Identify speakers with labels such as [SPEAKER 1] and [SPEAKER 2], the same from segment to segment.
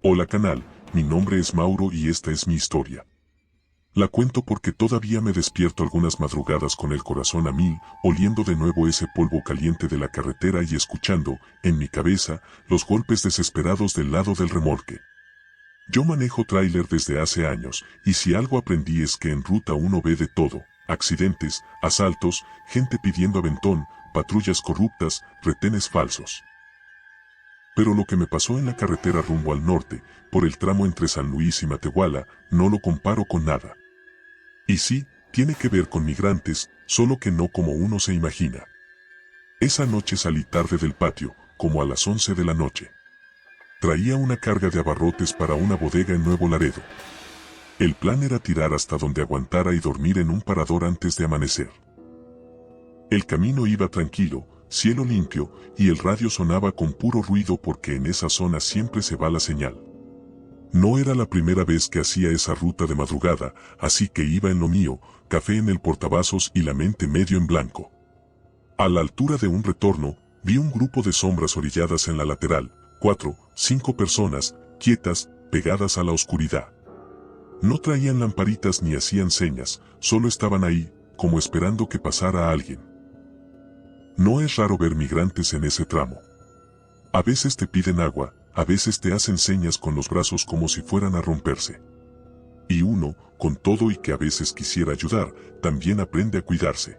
[SPEAKER 1] Hola canal, mi nombre es Mauro y esta es mi historia. La cuento porque todavía me despierto algunas madrugadas con el corazón a mil, oliendo de nuevo ese polvo caliente de la carretera y escuchando, en mi cabeza, los golpes desesperados del lado del remolque. Yo manejo tráiler desde hace años, y si algo aprendí es que en ruta uno ve de todo: accidentes, asaltos, gente pidiendo aventón, patrullas corruptas, retenes falsos. Pero lo que me pasó en la carretera rumbo al norte, por el tramo entre San Luis y Matehuala, no lo comparo con nada. Y sí, tiene que ver con migrantes, solo que no como uno se imagina. Esa noche salí tarde del patio, como a las 11 de la noche. Traía una carga de abarrotes para una bodega en Nuevo Laredo. El plan era tirar hasta donde aguantara y dormir en un parador antes de amanecer. El camino iba tranquilo, cielo limpio, y el radio sonaba con puro ruido porque en esa zona siempre se va la señal. No era la primera vez que hacía esa ruta de madrugada, así que iba en lo mío, café en el portavasos y la mente medio en blanco. A la altura de un retorno, vi un grupo de sombras orilladas en la lateral, 4, 5 personas, quietas, pegadas a la oscuridad. No traían lamparitas ni hacían señas, solo estaban ahí, como esperando que pasara alguien. No es raro ver migrantes en ese tramo. A veces te piden agua, a veces te hacen señas con los brazos como si fueran a romperse. Y uno, con todo y que a veces quisiera ayudar, también aprende a cuidarse.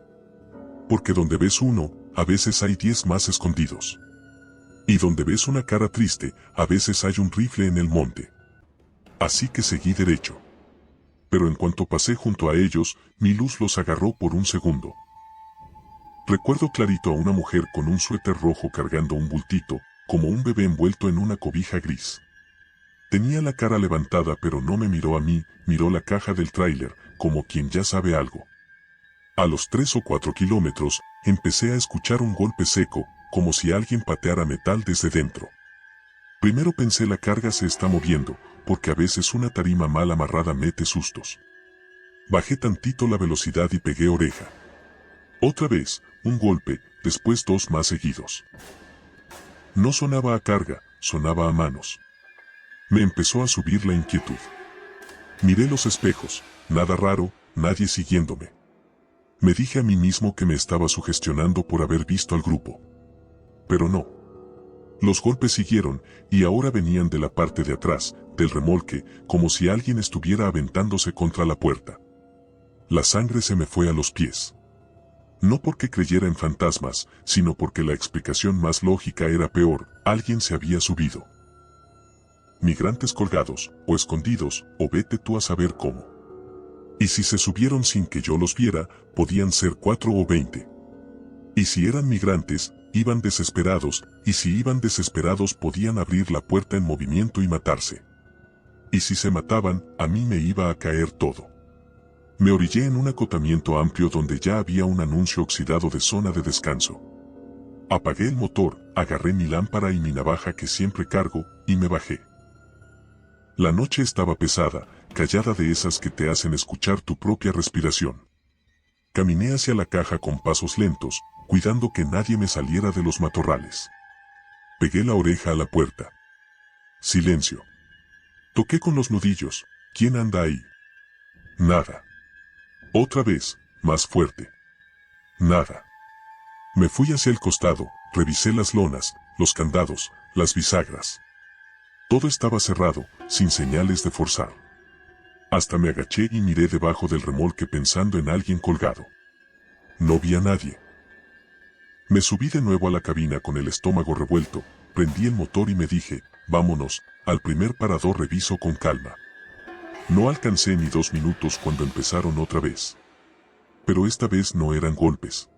[SPEAKER 1] Porque donde ves uno, a veces hay 10 más escondidos. Y donde ves una cara triste, a veces hay un rifle en el monte. Así que seguí derecho. Pero en cuanto pasé junto a ellos, mi luz los agarró por un segundo. Recuerdo clarito a una mujer con un suéter rojo cargando un bultito, como un bebé envuelto en una cobija gris. Tenía la cara levantada pero no me miró a mí, miró la caja del tráiler, como quien ya sabe algo. A los 3 o 4 kilómetros, empecé a escuchar un golpe seco, como si alguien pateara metal desde dentro. Primero pensé la carga se está moviendo, porque a veces una tarima mal amarrada mete sustos. Bajé tantito la velocidad y pegué oreja. Otra vez, un golpe, después 2 más seguidos. No sonaba a carga, sonaba a manos. Me empezó a subir la inquietud. Miré los espejos, nada raro, nadie siguiéndome. Me dije a mí mismo que me estaba sugestionando por haber visto al grupo. Pero no. Los golpes siguieron, y ahora venían de la parte de atrás, del remolque, como si alguien estuviera aventándose contra la puerta. La sangre se me fue a los pies. No porque creyera en fantasmas, sino porque la explicación más lógica era peor: alguien se había subido. Migrantes colgados, o escondidos, o vete tú a saber cómo. Y si se subieron sin que yo los viera, podían ser 4 o 20. Y si eran migrantes, iban desesperados, y si iban desesperados podían abrir la puerta en movimiento y matarse. Y si se mataban, a mí me iba a caer todo. Me orillé en un acotamiento amplio donde ya había un anuncio oxidado de zona de descanso. Apagué el motor, agarré mi lámpara y mi navaja que siempre cargo, y me bajé. La noche estaba pesada, callada, de esas que te hacen escuchar tu propia respiración. Caminé hacia la caja con pasos lentos, cuidando que nadie me saliera de los matorrales. Pegué la oreja a la puerta. Silencio. Toqué con los nudillos. ¿Quién anda ahí? Nada. Otra vez, más fuerte. Nada. Me fui hacia el costado, revisé las lonas, los candados, las bisagras. Todo estaba cerrado, sin señales de forzar. Hasta me agaché y miré debajo del remolque pensando en alguien colgado. No vi a nadie. Me subí de nuevo a la cabina con el estómago revuelto, prendí el motor y me dije: vámonos, al primer parador reviso con calma. No alcancé ni 2 minutos cuando empezaron otra vez. Pero esta vez no eran golpes.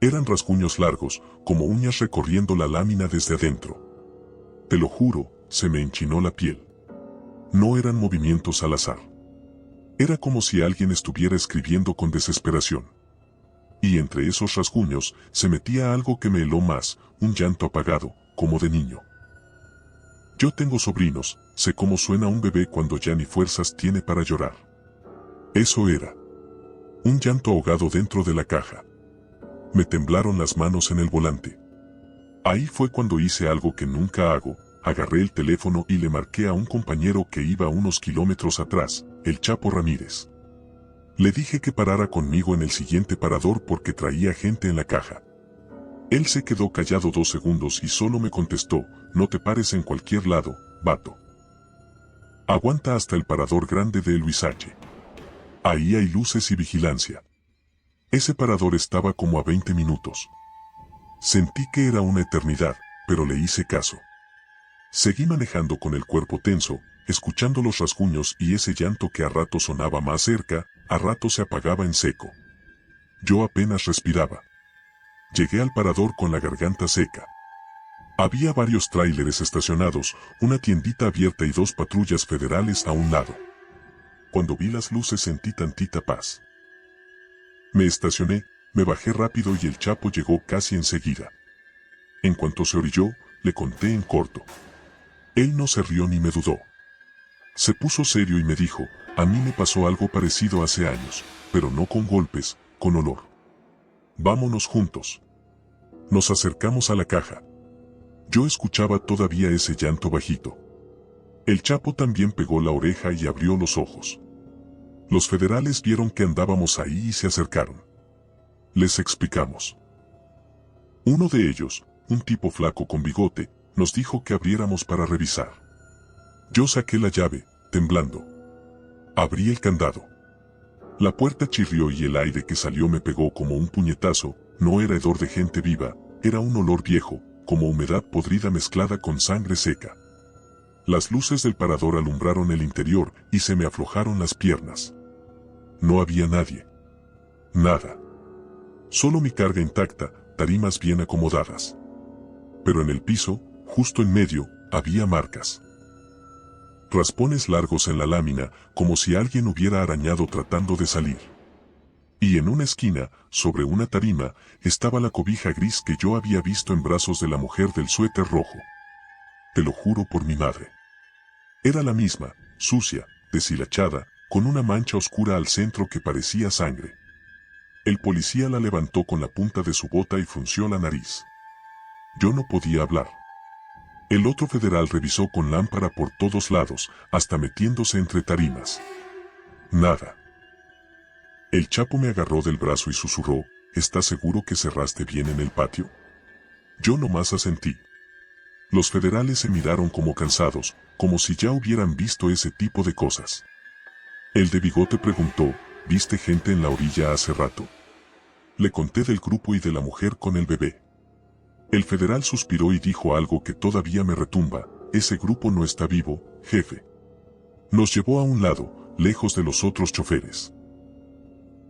[SPEAKER 1] Eran rasguños largos, como uñas recorriendo la lámina desde adentro. Te lo juro, se me enchinó la piel. No eran movimientos al azar. Era como si alguien estuviera escribiendo con desesperación. Y entre esos rasguños se metía algo que me heló más, un llanto apagado, como de niño. Yo tengo sobrinos, sé cómo suena un bebé cuando ya ni fuerzas tiene para llorar. Eso era. Un llanto ahogado dentro de la caja. Me temblaron las manos en el volante. Ahí fue cuando hice algo que nunca hago, agarré el teléfono y le marqué a un compañero que iba unos kilómetros atrás, el Chapo Ramírez. Le dije que parara conmigo en el siguiente parador porque traía gente en la caja. Él se quedó callado 2 segundos y solo me contestó: no te pares en cualquier lado, vato. Aguanta hasta el parador grande de Luis H. Ahí hay luces y vigilancia. Ese parador estaba como a 20 minutos. Sentí que era una eternidad, pero le hice caso. Seguí manejando con el cuerpo tenso, escuchando los rasguños y ese llanto que a rato sonaba más cerca, a rato se apagaba en seco. Yo apenas respiraba. Llegué al parador con la garganta seca. Había varios tráileres estacionados, una tiendita abierta y 2 patrullas federales a un lado. Cuando vi las luces sentí tantita paz. Me estacioné, me bajé rápido y el Chapo llegó casi enseguida. En cuanto se orilló, le conté en corto. Él no se rió ni me dudó. Se puso serio y me dijo: a mí me pasó algo parecido hace años, pero no con golpes, con olor. Vámonos juntos. Nos acercamos a la caja. Yo escuchaba todavía ese llanto bajito. El Chapo también pegó la oreja y abrió los ojos. Los federales vieron que andábamos ahí y se acercaron. Les explicamos. Uno de ellos, un tipo flaco con bigote, nos dijo que abriéramos para revisar. Yo saqué la llave, temblando. Abrí el candado. La puerta chirrió y el aire que salió me pegó como un puñetazo. No era hedor de gente viva, era un olor viejo, como humedad podrida mezclada con sangre seca. Las luces del parador alumbraron el interior y se me aflojaron las piernas. No había nadie. Nada. Solo mi carga intacta, tarimas bien acomodadas. Pero en el piso, justo en medio, había marcas. Raspones largos en la lámina, como si alguien hubiera arañado tratando de salir. Y en una esquina, sobre una tarima, estaba la cobija gris que yo había visto en brazos de la mujer del suéter rojo. Te lo juro por mi madre. Era la misma, sucia, deshilachada, con una mancha oscura al centro que parecía sangre. El policía la levantó con la punta de su bota y frunció la nariz. Yo no podía hablar. El otro federal revisó con lámpara por todos lados, hasta metiéndose entre tarimas. Nada. El Chapo me agarró del brazo y susurró: ¿estás seguro que cerraste bien en el patio? Yo nomás asentí. Los federales se miraron como cansados, como si ya hubieran visto ese tipo de cosas. El de bigote preguntó: ¿viste gente en la orilla hace rato? Le conté del grupo y de la mujer con el bebé. El federal suspiró y dijo algo que todavía me retumba: ese grupo no está vivo, jefe. Nos llevó a un lado, lejos de los otros choferes.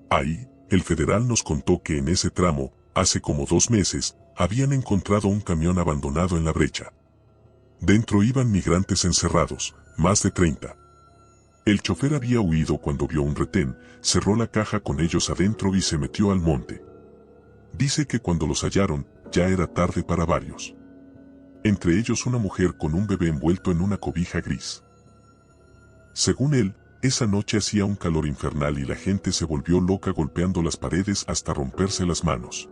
[SPEAKER 1] Ahí, el federal nos contó que en ese tramo, hace como 2 meses, habían encontrado un camión abandonado en la brecha. Dentro iban migrantes encerrados, más de 30. El chofer había huido cuando vio un retén, cerró la caja con ellos adentro y se metió al monte. Dice que cuando los hallaron, ya era tarde para varios. Entre ellos una mujer con un bebé envuelto en una cobija gris. Según él, esa noche hacía un calor infernal y la gente se volvió loca golpeando las paredes hasta romperse las manos.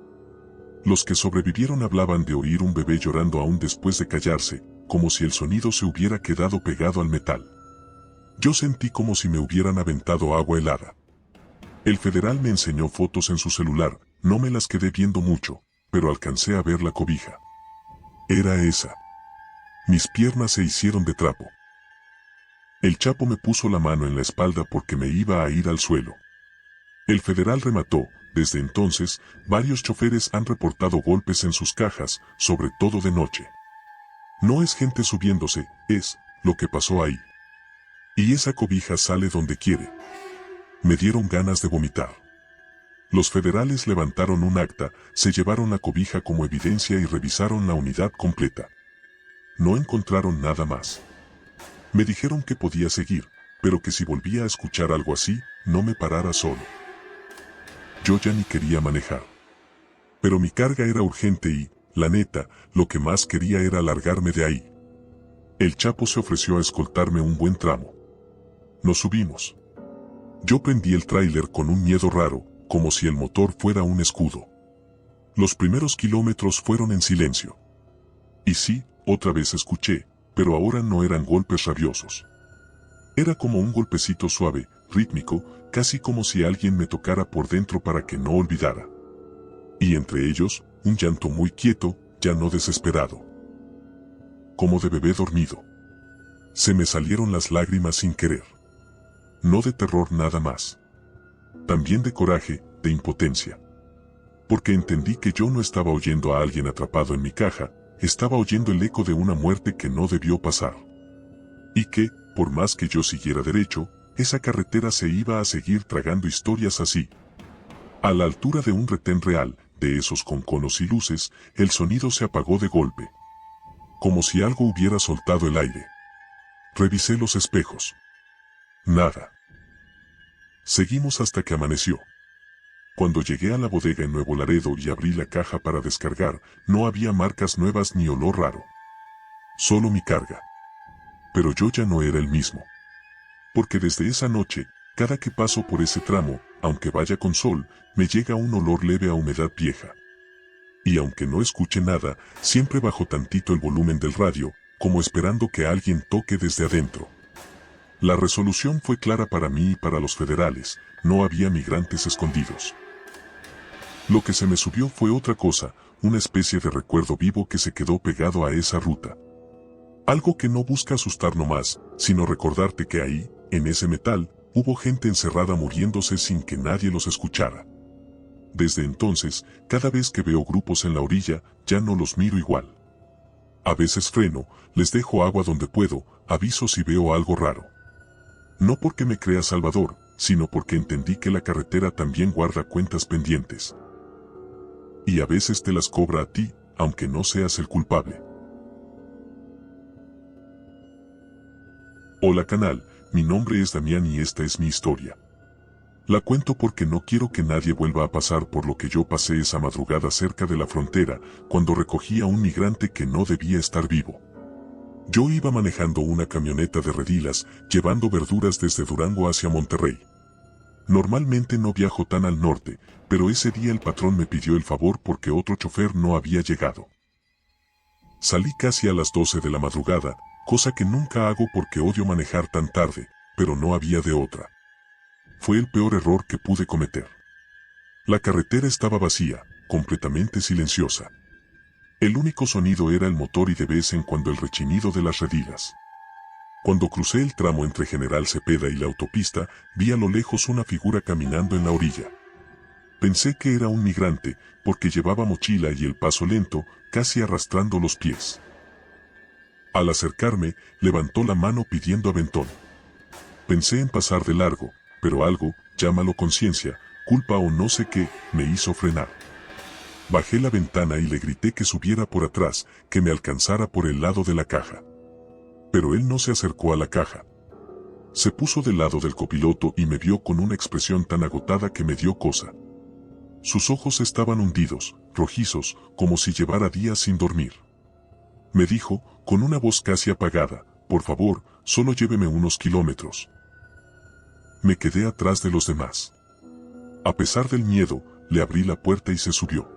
[SPEAKER 1] Los que sobrevivieron hablaban de oír un bebé llorando aún después de callarse, como si el sonido se hubiera quedado pegado al metal. Yo sentí como si me hubieran aventado agua helada. El federal me enseñó fotos en su celular, no me las quedé viendo mucho, pero alcancé a ver la cobija. Era esa. Mis piernas se hicieron de trapo. El Chapo me puso la mano en la espalda porque me iba a ir al suelo. El federal remató: desde entonces, varios choferes han reportado golpes en sus cajas, sobre todo de noche. No es gente subiéndose, es lo que pasó ahí. Y esa cobija sale donde quiere. Me dieron ganas de vomitar. Los federales levantaron un acta, se llevaron la cobija como evidencia y revisaron la unidad completa. No encontraron nada más. Me dijeron que podía seguir, pero que si volvía a escuchar algo así, no me parara solo. Yo ya ni quería manejar. Pero mi carga era urgente y, la neta, lo que más quería era largarme de ahí. El Chapo se ofreció a escoltarme un buen tramo. Nos subimos. Yo prendí el tráiler con un miedo raro, como si el motor fuera un escudo. Los primeros kilómetros fueron en silencio. Y sí, otra vez escuché, pero ahora no eran golpes rabiosos. Era como un golpecito suave, rítmico, casi como si alguien me tocara por dentro para que no olvidara. Y entre ellos, un llanto muy quieto, ya no desesperado. Como de bebé dormido. Se me salieron las lágrimas sin querer. No de terror nada más. También de coraje, de impotencia. Porque entendí que yo no estaba oyendo a alguien atrapado en mi caja, estaba oyendo el eco de una muerte que no debió pasar. Y que, por más que yo siguiera derecho, esa carretera se iba a seguir tragando historias así. A la altura de un retén real, de esos con conos y luces, el sonido se apagó de golpe. Como si algo hubiera soltado el aire. Revisé los espejos. Nada. Seguimos hasta que amaneció. Cuando llegué a la bodega en Nuevo Laredo y abrí la caja para descargar, no había marcas nuevas ni olor raro. Solo mi carga. Pero yo ya no era el mismo. Porque desde esa noche, cada que paso por ese tramo, aunque vaya con sol, me llega un olor leve a humedad vieja. Y aunque no escuche nada, siempre bajo tantito el volumen del radio, como esperando que alguien toque desde adentro. La resolución fue clara para mí y para los federales, no había migrantes escondidos. Lo que se me subió fue otra cosa, una especie de recuerdo vivo que se quedó pegado a esa ruta. Algo que no busca asustar nomás, sino recordarte que ahí, en ese metal, hubo gente encerrada muriéndose sin que nadie los escuchara. Desde entonces, cada vez que veo grupos en la orilla, ya no los miro igual. A veces freno, les dejo agua donde puedo, aviso si veo algo raro. No porque me crea salvador, sino porque entendí que la carretera también guarda cuentas pendientes. Y a veces te las cobra a ti, aunque no seas el culpable. Hola canal, mi nombre es Damián y esta es mi historia. La cuento porque no quiero que nadie vuelva a pasar por lo que yo pasé esa madrugada cerca de la frontera, cuando recogí a un migrante que no debía estar vivo. Yo iba manejando una camioneta de redilas, llevando verduras desde Durango hacia Monterrey. Normalmente no viajo tan al norte, pero ese día el patrón me pidió el favor porque otro chofer no había llegado. Salí casi a las 12 de la madrugada, cosa que nunca hago porque odio manejar tan tarde, pero no había de otra. Fue el peor error que pude cometer. La carretera estaba vacía, completamente silenciosa. El único sonido era el motor y de vez en cuando el rechinido de las redilas. Cuando crucé el tramo entre General Cepeda y la autopista, vi a lo lejos una figura caminando en la orilla. Pensé que era un migrante, porque llevaba mochila y el paso lento, casi arrastrando los pies. Al acercarme, levantó la mano pidiendo aventón. Pensé en pasar de largo, pero algo, llámalo conciencia, culpa o no sé qué, me hizo frenar. Bajé la ventana y le grité que subiera por atrás, que me alcanzara por el lado de la caja. Pero él no se acercó a la caja. Se puso del lado del copiloto y me vio con una expresión tan agotada que me dio cosa. Sus ojos estaban hundidos, rojizos, como si llevara días sin dormir. Me dijo, con una voz casi apagada, por favor, solo lléveme unos kilómetros. Me quedé atrás de los demás. A pesar del miedo, le abrí la puerta y se subió.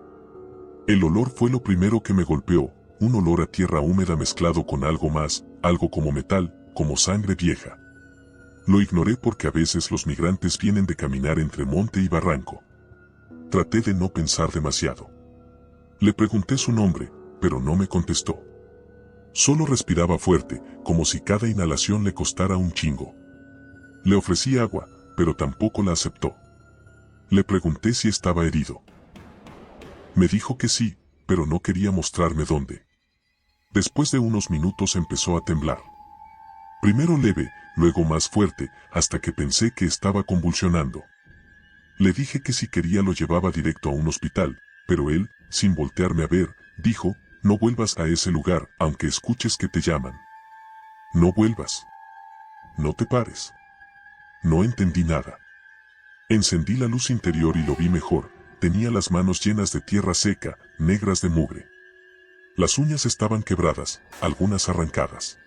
[SPEAKER 1] El olor fue lo primero que me golpeó, un olor a tierra húmeda mezclado con algo más, algo como metal, como sangre vieja. Lo ignoré porque a veces los migrantes vienen de caminar entre monte y barranco. Traté de no pensar demasiado. Le pregunté su nombre, pero no me contestó. Solo respiraba fuerte, como si cada inhalación le costara un chingo. Le ofrecí agua, pero tampoco la aceptó. Le pregunté si estaba herido. Me dijo que sí, pero no quería mostrarme dónde. Después de unos minutos empezó a temblar. Primero leve, luego más fuerte, hasta que pensé que estaba convulsionando. Le dije que si quería lo llevaba directo a un hospital, pero él, sin voltearme a ver, dijo, no vuelvas a ese lugar, aunque escuches que te llaman. No vuelvas. No te pares. No entendí nada. Encendí la luz interior y lo vi mejor, tenía las manos llenas de tierra seca, negras de mugre. Las uñas estaban quebradas, algunas arrancadas.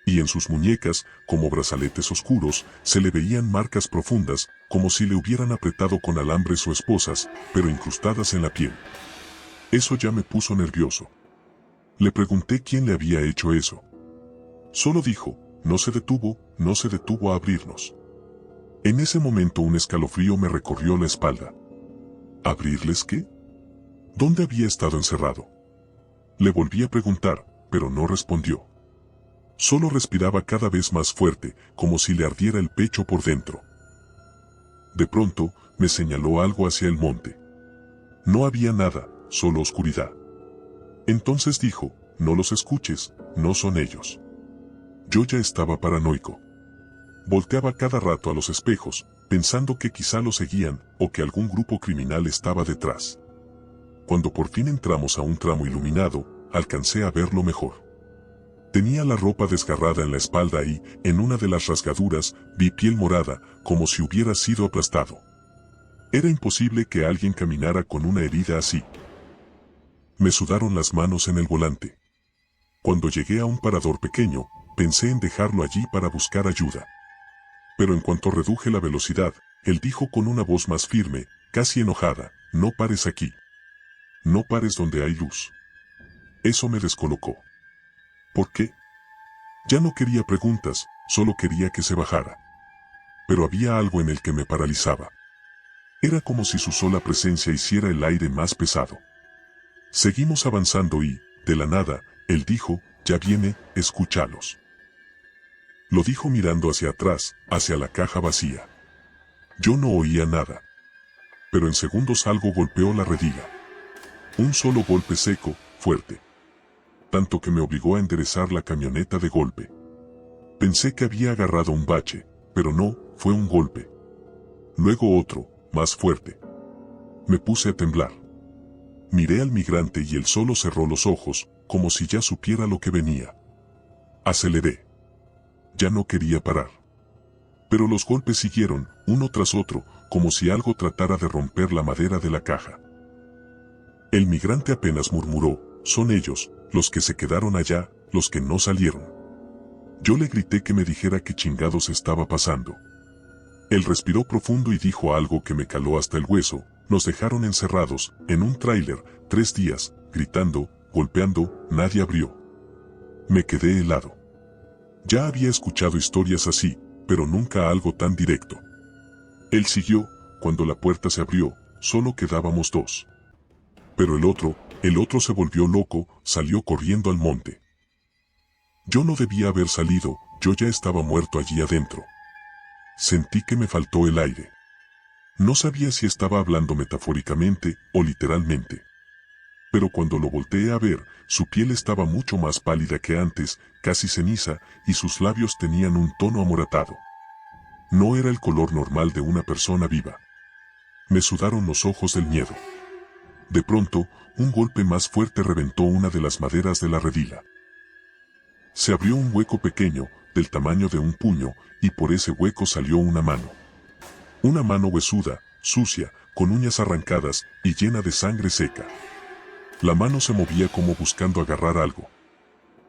[SPEAKER 1] Y en sus muñecas, como brazaletes oscuros, se le veían marcas profundas, como si le hubieran apretado con alambres o esposas, pero incrustadas en la piel. Eso ya me puso nervioso. Le pregunté quién le había hecho eso. Solo dijo, no se detuvo a abrirnos. En ese momento un escalofrío me recorrió la espalda. ¿Abrirles qué? ¿Dónde había estado encerrado? Le volví a preguntar, pero no respondió. Solo respiraba cada vez más fuerte, como si le ardiera el pecho por dentro. De pronto, me señaló algo hacia el monte. No había nada, solo oscuridad. Entonces dijo, no los escuches, no son ellos. Yo ya estaba paranoico. Volteaba cada rato a los espejos, pensando que quizá lo seguían o que algún grupo criminal estaba detrás. Cuando por fin entramos a un tramo iluminado, alcancé a verlo mejor. Tenía la ropa desgarrada en la espalda y, en una de las rasgaduras, vi piel morada, como si hubiera sido aplastado. Era imposible que alguien caminara con una herida así. Me sudaron las manos en el volante. Cuando llegué a un parador pequeño, pensé en dejarlo allí para buscar ayuda. Pero en cuanto reduje la velocidad, él dijo con una voz más firme, casi enojada, no pares aquí. No pares donde hay luz. Eso me descolocó. ¿Por qué? Ya no quería preguntas, solo quería que se bajara. Pero había algo en el que me paralizaba. Era como si su sola presencia hiciera el aire más pesado. Seguimos avanzando y, de la nada, él dijo, ya viene, escúchalos. Lo dijo mirando hacia atrás, hacia la caja vacía. Yo no oía nada. Pero en segundos algo golpeó la redila. Un solo golpe seco, fuerte. Tanto que me obligó a enderezar la camioneta de golpe. Pensé que había agarrado un bache, pero no, fue un golpe. Luego otro, más fuerte. Me puse a temblar. Miré al migrante y él solo cerró los ojos, como si ya supiera lo que venía. Aceleré. Ya no quería parar. Pero los golpes siguieron, uno tras otro, como si algo tratara de romper la madera de la caja. El migrante apenas murmuró, son ellos, los que se quedaron allá, los que no salieron. Yo le grité que me dijera qué chingados estaba pasando. Él respiró profundo y dijo algo que me caló hasta el hueso, nos dejaron encerrados, en un tráiler, 3 días, gritando, golpeando, nadie abrió. Me quedé helado. Ya había escuchado historias así, pero nunca algo tan directo. Él siguió, cuando la puerta se abrió, solo quedábamos 2. Pero el otro se volvió loco, salió corriendo al monte. Yo no debía haber salido, yo ya estaba muerto allí adentro. Sentí que me faltó el aire. No sabía si estaba hablando metafóricamente o literalmente. Pero cuando lo volteé a ver, su piel estaba mucho más pálida que antes, casi ceniza, y sus labios tenían un tono amoratado. No era el color normal de una persona viva. Me sudaron los ojos del miedo. De pronto, un golpe más fuerte reventó una de las maderas de la redila. Se abrió un hueco pequeño, del tamaño de un puño, y por ese hueco salió una mano. Una mano huesuda, sucia, con uñas arrancadas y llena de sangre seca. La mano se movía como buscando agarrar algo.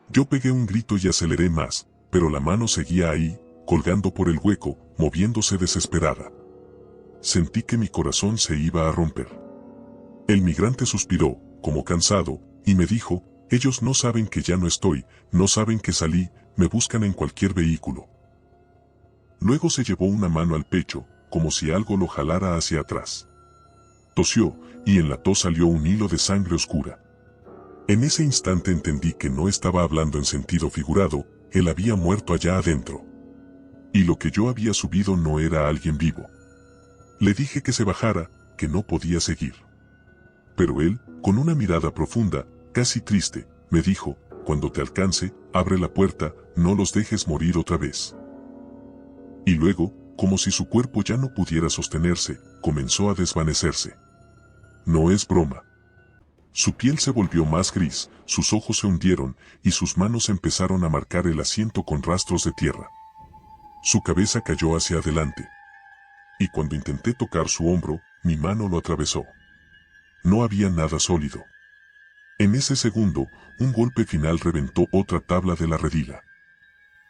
[SPEAKER 1] Yo pegué un grito y aceleré más, pero la mano seguía ahí, colgando por el hueco, moviéndose desesperada. Sentí que mi corazón se iba a romper. El migrante suspiró, como cansado, y me dijo, ellos no saben que ya no estoy, no saben que salí, me buscan en cualquier vehículo. Luego se llevó una mano al pecho, como si algo lo jalara hacia atrás. Tosió, y en la tos salió un hilo de sangre oscura. En ese instante entendí que no estaba hablando en sentido figurado, él había muerto allá adentro. Y lo que yo había subido no era alguien vivo. Le dije que se bajara, que no podía seguir. Pero él, con una mirada profunda, casi triste, me dijo, cuando te alcance, abre la puerta, no los dejes morir otra vez. Y luego, como si su cuerpo ya no pudiera sostenerse, comenzó a desvanecerse. No es broma. Su piel se volvió más gris, sus ojos se hundieron, y sus manos empezaron a marcar el asiento con rastros de tierra. Su cabeza cayó hacia adelante. Y cuando intenté tocar su hombro, mi mano lo atravesó. No había nada sólido. En ese segundo, un golpe final reventó otra tabla de la redila.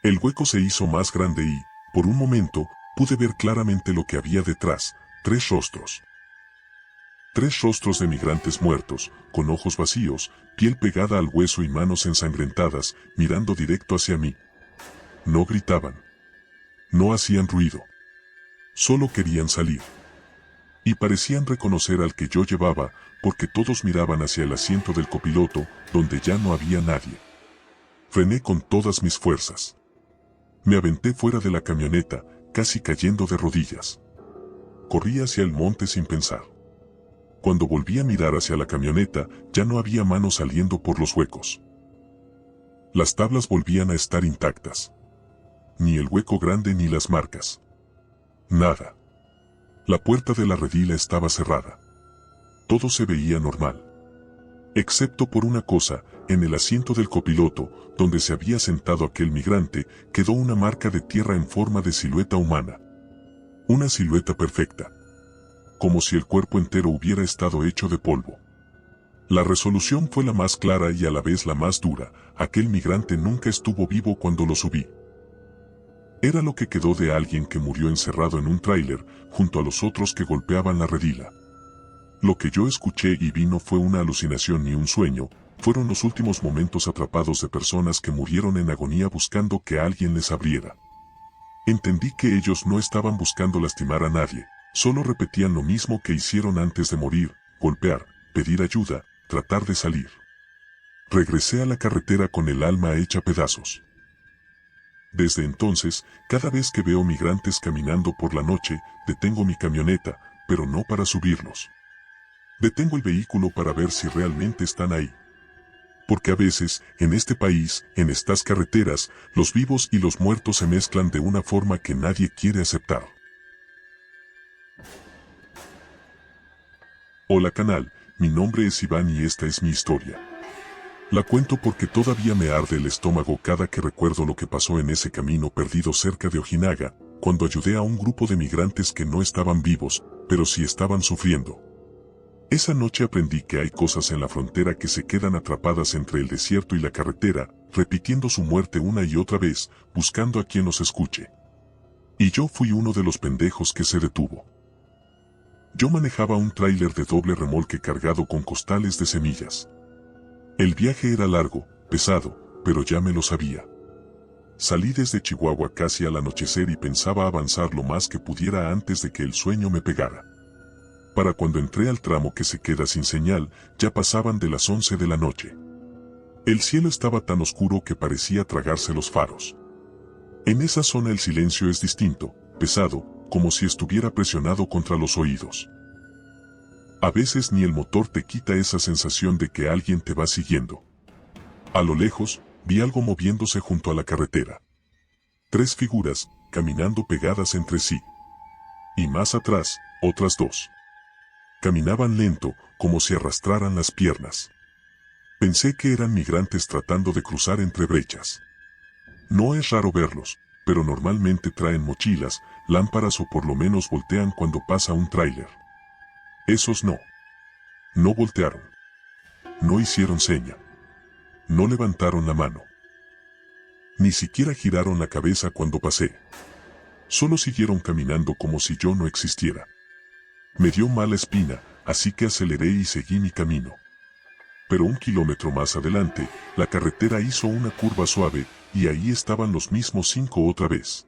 [SPEAKER 1] El hueco se hizo más grande y, por un momento, pude ver claramente lo que había detrás, 3 rostros. 3 rostros de migrantes muertos, con ojos vacíos, piel pegada al hueso y manos ensangrentadas, mirando directo hacia mí. No gritaban. No hacían ruido. Solo querían salir. Y parecían reconocer al que yo llevaba, porque todos miraban hacia el asiento del copiloto, donde ya no había nadie. Frené con todas mis fuerzas. Me aventé fuera de la camioneta, casi cayendo de rodillas. Corrí hacia el monte sin pensar. Cuando volví a mirar hacia la camioneta, ya no había mano saliendo por los huecos. Las tablas volvían a estar intactas. Ni el hueco grande ni las marcas. Nada. La puerta de la redila estaba cerrada. Todo se veía normal. Excepto por una cosa, en el asiento del copiloto, donde se había sentado aquel migrante, quedó una marca de tierra en forma de silueta humana. Una silueta perfecta. Como si el cuerpo entero hubiera estado hecho de polvo. La resolución fue la más clara y a la vez la más dura. Aquel migrante nunca estuvo vivo cuando lo subí. Era lo que quedó de alguien que murió encerrado en un tráiler, junto a los otros que golpeaban la redila. Lo que yo escuché y vi no fue una alucinación ni un sueño, fueron los últimos momentos atrapados de personas que murieron en agonía buscando que alguien les abriera. Entendí que ellos no estaban buscando lastimar a nadie, solo repetían lo mismo que hicieron antes de morir, golpear, pedir ayuda, tratar de salir. Regresé a la carretera con el alma hecha pedazos. Desde entonces, cada vez que veo migrantes caminando por la noche, detengo mi camioneta, pero no para subirlos. Detengo el vehículo para ver si realmente están ahí. Porque a veces, en este país, en estas carreteras, los vivos y los muertos se mezclan de una forma que nadie quiere aceptar. Hola canal, mi nombre es Iván y esta es mi historia. La cuento porque todavía me arde el estómago cada que recuerdo lo que pasó en ese camino perdido cerca de Ojinaga, cuando ayudé a un grupo de migrantes que no estaban vivos, pero sí estaban sufriendo. Esa noche aprendí que hay cosas en la frontera que se quedan atrapadas entre el desierto y la carretera, repitiendo su muerte una y otra vez, buscando a quien los escuche. Y yo fui uno de los pendejos que se detuvo. Yo manejaba un tráiler de doble remolque cargado con costales de semillas. El viaje era largo, pesado, pero ya me lo sabía. Salí desde Chihuahua casi al anochecer y pensaba avanzar lo más que pudiera antes de que el sueño me pegara. Para cuando entré al tramo que se queda sin señal, ya pasaban de las 11 de la noche. El cielo estaba tan oscuro que parecía tragarse los faros. En esa zona el silencio es distinto, pesado, como si estuviera presionado contra los oídos. A veces ni el motor te quita esa sensación de que alguien te va siguiendo. A lo lejos, vi algo moviéndose junto a la carretera. 3 figuras, caminando pegadas entre sí. Y más atrás, otras 2. Caminaban lento, como si arrastraran las piernas. Pensé que eran migrantes tratando de cruzar entre brechas. No es raro verlos, pero normalmente traen mochilas, lámparas o por lo menos voltean cuando pasa un tráiler. Esos no. No voltearon. No hicieron seña. No levantaron la mano. Ni siquiera giraron la cabeza cuando pasé. Solo siguieron caminando como si yo no existiera. Me dio mala espina, así que aceleré y seguí mi camino. Pero 1 kilómetro más adelante, la carretera hizo una curva suave, y ahí estaban los mismos 5 otra vez.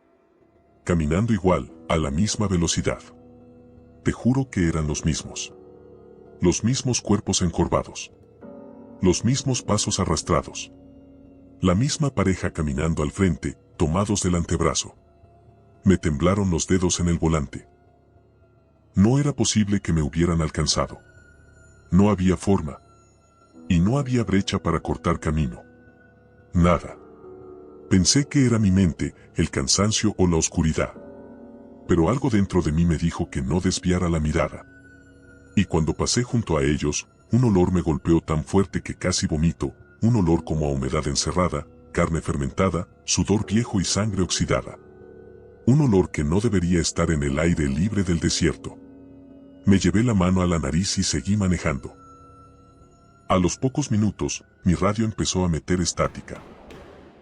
[SPEAKER 1] Caminando igual, a la misma velocidad. Te juro que eran los mismos. Los mismos cuerpos encorvados. Los mismos pasos arrastrados. La misma pareja caminando al frente, tomados del antebrazo. Me temblaron los dedos en el volante. No era posible que me hubieran alcanzado. No había forma. Y no había brecha para cortar camino. Nada. Pensé que era mi mente, el cansancio o la oscuridad. Pero algo dentro de mí me dijo que no desviara la mirada. Y cuando pasé junto a ellos, un olor me golpeó tan fuerte que casi vomito, un olor como a humedad encerrada, carne fermentada, sudor viejo y sangre oxidada. Un olor que no debería estar en el aire libre del desierto. Me llevé la mano a la nariz y seguí manejando. A los pocos minutos, mi radio empezó a meter estática.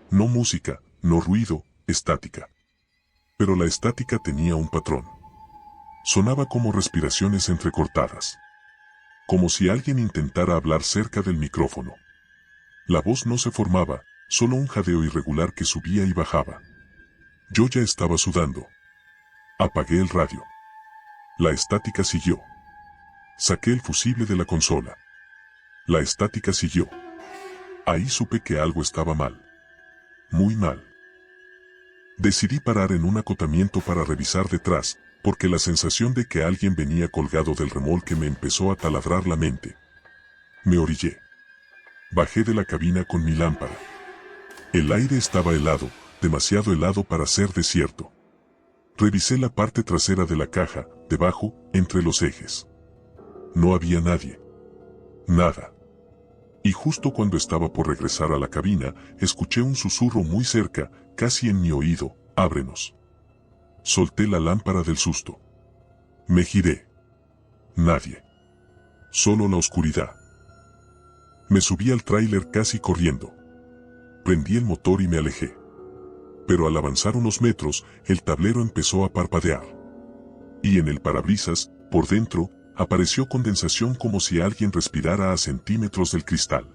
[SPEAKER 1] No música, no ruido, estática. Pero la estática tenía un patrón. Sonaba como respiraciones entrecortadas. como si alguien intentara hablar cerca del micrófono. La voz no se formaba, solo un jadeo irregular que subía y bajaba. Yo ya estaba sudando. Apagué el radio. La estática siguió. Saqué el fusible de la consola. La estática siguió. Ahí supe que algo estaba mal. Muy mal. Decidí parar en un acotamiento para revisar detrás, porque la sensación de que alguien venía colgado del remolque me empezó a taladrar la mente. Me orillé. Bajé de la cabina con mi lámpara. El aire estaba helado, demasiado helado para ser desierto. Revisé la parte trasera de la caja, debajo, entre los ejes. No había nadie. Nada. Y justo cuando estaba por regresar a la cabina, escuché un susurro muy cerca, casi en mi oído: ábrenos. Solté la lámpara del susto. Me giré. Nadie. Solo la oscuridad. Me subí al tráiler casi corriendo. Prendí el motor y me alejé. Pero al avanzar unos metros, el tablero empezó a parpadear. Y en el parabrisas, por dentro, apareció condensación como si alguien respirara a centímetros del cristal.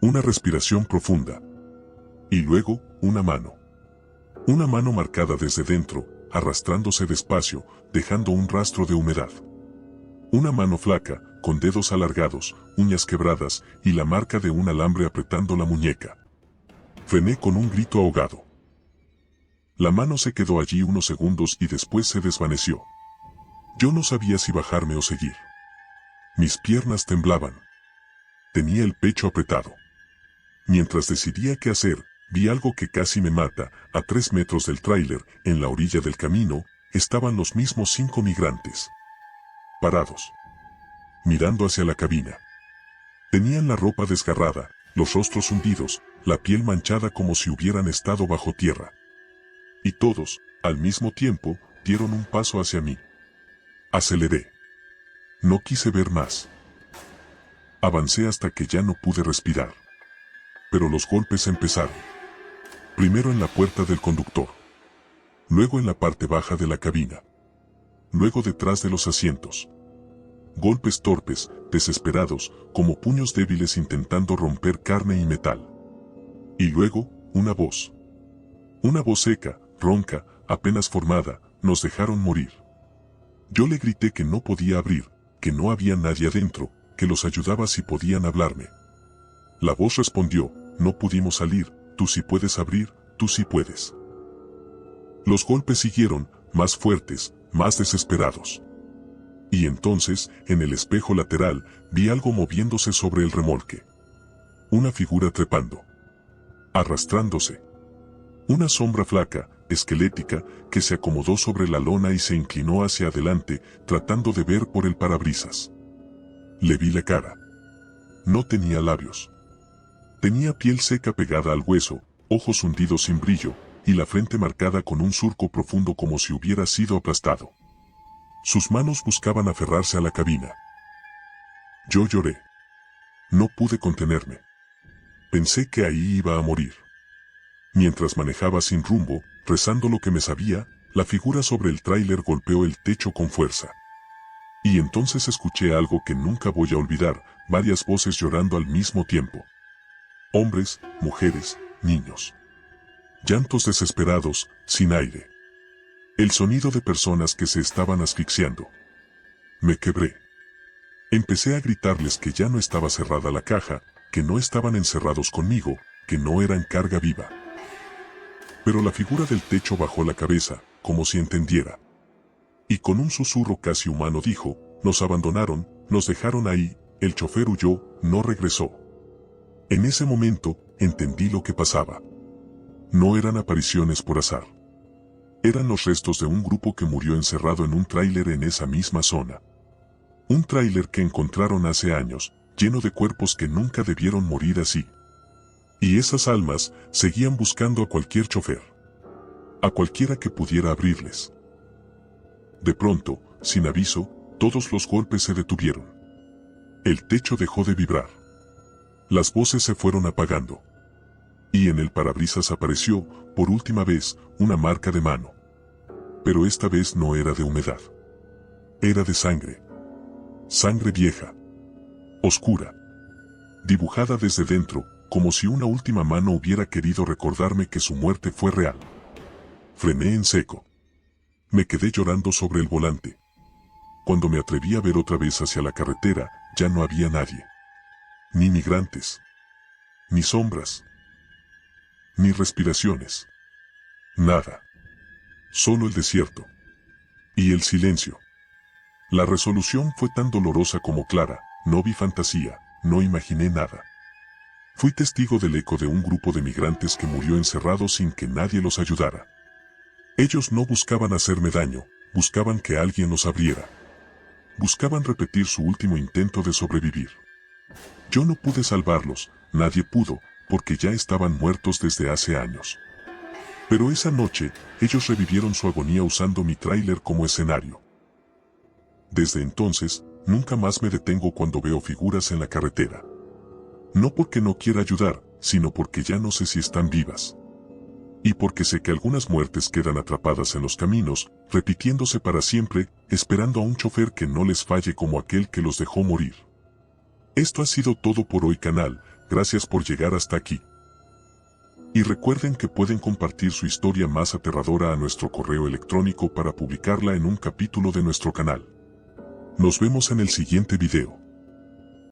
[SPEAKER 1] Una respiración profunda. Y luego, una mano. Una mano marcada desde dentro, arrastrándose despacio, dejando un rastro de humedad. Una mano flaca, con dedos alargados, uñas quebradas, y la marca de un alambre apretando la muñeca. Frené con un grito ahogado. La mano se quedó allí unos segundos y después se desvaneció. Yo no sabía si bajarme o seguir. Mis piernas temblaban. Tenía el pecho apretado. Mientras decidía qué hacer, vi algo que casi me mata. A 3 metros del tráiler, en la orilla del camino, estaban los mismos 5 migrantes. Parados. Mirando hacia la cabina. Tenían la ropa desgarrada, los rostros hundidos, la piel manchada como si hubieran estado bajo tierra. Y todos, al mismo tiempo, dieron un paso hacia mí. Aceleré. No quise ver más. Avancé hasta que ya no pude respirar. Pero los golpes empezaron. Primero en la puerta del conductor. Luego en la parte baja de la cabina. Luego detrás de los asientos. Golpes torpes, desesperados, como puños débiles intentando romper carne y metal. Y luego, una voz. Una voz seca, ronca, apenas formada: nos dejaron morir. Yo le grité que no podía abrir, que no había nadie adentro, que los ayudaba si podían hablarme. La voz respondió: no pudimos salir, tú sí puedes abrir, tú sí puedes. Los golpes siguieron, más fuertes, más desesperados. Y entonces, en el espejo lateral, vi algo moviéndose sobre el remolque. Una figura trepando. Arrastrándose. Una sombra flaca, esquelética, que se acomodó sobre la lona y se inclinó hacia adelante, tratando de ver por el parabrisas. Le vi la cara. No tenía labios. Tenía piel seca pegada al hueso, ojos hundidos sin brillo, y la frente marcada con un surco profundo como si hubiera sido aplastado. Sus manos buscaban aferrarse a la cabina. Yo lloré. No pude contenerme. Pensé que ahí iba a morir. Mientras manejaba sin rumbo, rezando lo que me sabía, la figura sobre el tráiler golpeó el techo con fuerza. Y entonces escuché algo que nunca voy a olvidar: varias voces llorando al mismo tiempo. Hombres, mujeres, niños. Llantos desesperados, sin aire. El sonido de personas que se estaban asfixiando. Me quebré. Empecé a gritarles que ya no estaba cerrada la caja, que no estaban encerrados conmigo, que no eran carga viva. Pero la figura del techo bajó la cabeza, como si entendiera. Y con un susurro casi humano dijo: nos abandonaron, nos dejaron ahí, el chofer huyó, no regresó. En ese momento, entendí lo que pasaba. No eran apariciones por azar. Eran los restos de un grupo que murió encerrado en un tráiler en esa misma zona. Un tráiler que encontraron hace años, lleno de cuerpos que nunca debieron morir así. Y esas almas seguían buscando a cualquier chofer. A cualquiera que pudiera abrirles. De pronto, sin aviso, todos los golpes se detuvieron. El techo dejó de vibrar. Las voces se fueron apagando. Y en el parabrisas apareció, por última vez, una marca de mano. Pero esta vez no era de humedad. Era de sangre. Sangre vieja. oscura, dibujada desde dentro, como si una última mano hubiera querido recordarme que su muerte fue real. Frené en seco. Me quedé llorando sobre el volante. Cuando me atreví a ver otra vez hacia la carretera, ya no había nadie. Ni migrantes. Ni sombras. Ni respiraciones. Nada. Solo el desierto. Y el silencio. La resolución fue tan dolorosa como clara, no vi fantasía, no imaginé nada. Fui testigo del eco de un grupo de migrantes que murió encerrado sin que nadie los ayudara. Ellos no buscaban hacerme daño, buscaban que alguien los abriera. Buscaban repetir su último intento de sobrevivir. Yo no pude salvarlos, nadie pudo, porque ya estaban muertos desde hace años. Pero esa noche, ellos revivieron su agonía usando mi tráiler como escenario. Desde entonces, nunca más me detengo cuando veo figuras en la carretera. No porque no quiera ayudar, sino porque ya no sé si están vivas. Y porque sé que algunas muertes quedan atrapadas en los caminos, repitiéndose para siempre, esperando a un chofer que no les falle como aquel que los dejó morir. Esto ha sido todo por hoy, canal, gracias por llegar hasta aquí. Y recuerden que pueden compartir su historia más aterradora a nuestro correo electrónico para publicarla en un capítulo de nuestro canal. Nos vemos en el siguiente video.